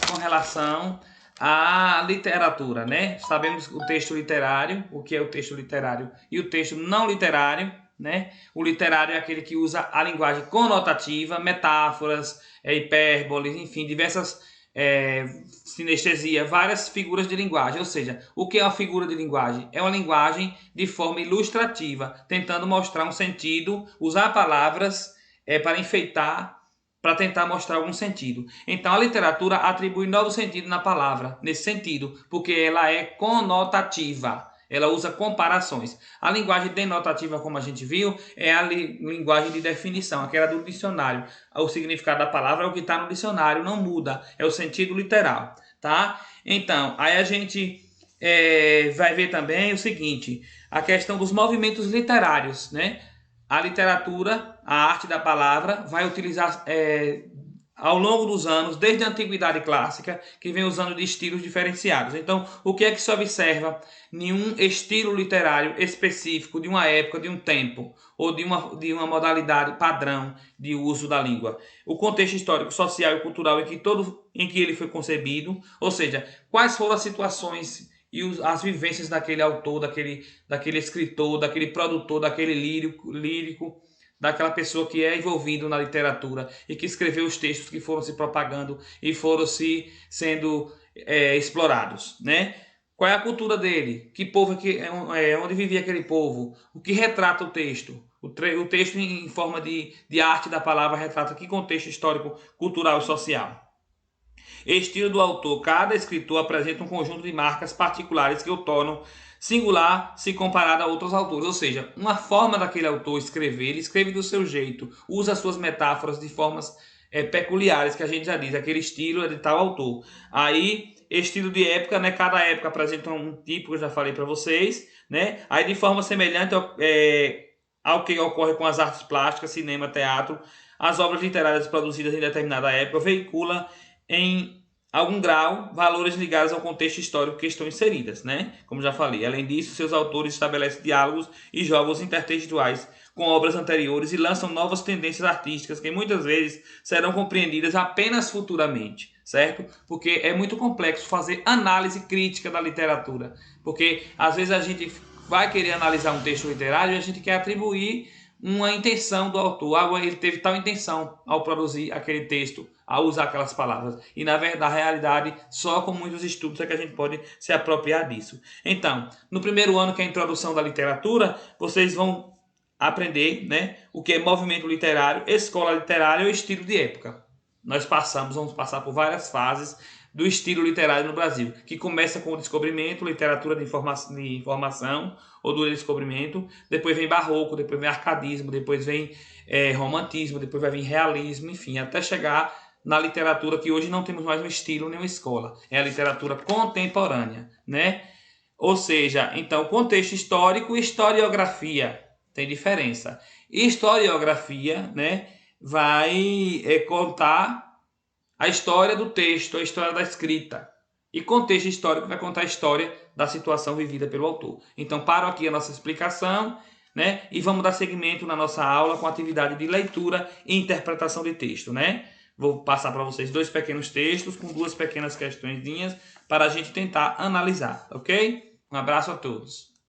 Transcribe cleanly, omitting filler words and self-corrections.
com relação à literatura, né? Sabemos o texto literário, o que é o texto literário e o texto não literário, né? O literário é aquele que usa a linguagem conotativa, metáforas, hipérboles, enfim, diversas sinestesia, várias figuras de linguagem. Ou seja, o que é uma figura de linguagem? É uma linguagem de forma ilustrativa, tentando mostrar um sentido, usar palavras para enfeitar, para tentar mostrar algum sentido. Então a literatura atribui novo sentido na palavra, nesse sentido, porque ela é conotativa. Ela usa comparações. A linguagem denotativa, como a gente viu, é a linguagem de definição, aquela do dicionário. O significado da palavra é o que está no dicionário, não muda, é o sentido literal, tá? Então, aí a gente vai ver também o seguinte, a questão dos movimentos literários, né? A literatura, a arte da palavra, vai utilizar ao longo dos anos, desde a antiguidade clássica, que vem usando de estilos diferenciados. Então, o que é que se observa? Nenhum estilo literário específico de uma época, de um tempo, ou de uma modalidade padrão de uso da língua. O contexto histórico, social e cultural em que ele foi concebido, ou seja, quais foram as situações e as vivências daquele autor, daquele escritor, daquele produtor, daquele lírico, daquela pessoa que é envolvido na literatura e que escreveu os textos que foram se propagando e foram sendo explorados, né? Qual é a cultura dele? Que povo onde vivia aquele povo? O que retrata o texto? O texto em forma de arte da palavra retrata que contexto histórico, cultural e social? Estilo do autor. Cada escritor apresenta um conjunto de marcas particulares que o tornam singular se comparado a outros autores. Ou seja, uma forma daquele autor escrever, ele escreve do seu jeito, usa as suas metáforas de formas peculiares, que a gente já diz, aquele estilo é de tal autor. Aí, estilo de época, né? Cada época apresenta um tipo, que eu já falei para vocês, né? Aí, de forma semelhante ao que ocorre com as artes plásticas, cinema, teatro, as obras literárias produzidas em determinada época veiculam em algum grau valores ligados ao contexto histórico que estão inseridas, né? Como já falei. Além disso, seus autores estabelecem diálogos e jogos intertextuais com obras anteriores e lançam novas tendências artísticas que muitas vezes serão compreendidas apenas futuramente, certo? Porque é muito complexo fazer análise crítica da literatura, porque às vezes a gente vai querer analisar um texto literário e a gente quer atribuir uma intenção do autor. Ele teve tal intenção ao produzir aquele texto, ao usar aquelas palavras. E na verdade, na realidade, só com muitos estudos é que a gente pode se apropriar disso. Então, no primeiro ano, que é a introdução da literatura, vocês vão aprender, né, o que é movimento literário, escola literária ou estilo de época. Vamos passar por várias fases do estilo literário no Brasil, que começa com o descobrimento, literatura de informação ou do descobrimento, depois vem barroco, depois vem arcadismo, depois vem romantismo, depois vai vir realismo, enfim, até chegar na literatura que hoje não temos mais um estilo nem uma escola, é a literatura contemporânea, né? Ou seja, então, contexto histórico e historiografia tem diferença. Historiografia, né, vai contar a história do texto, a história da escrita. E contexto histórico vai contar a história da situação vivida pelo autor. Então, paro aqui a nossa explicação, né? E vamos dar seguimento na nossa aula com a atividade de leitura e interpretação de texto, né? Vou passar para vocês 2 pequenos textos com 2 pequenas questõezinhas para a gente tentar analisar, ok? Um abraço a todos.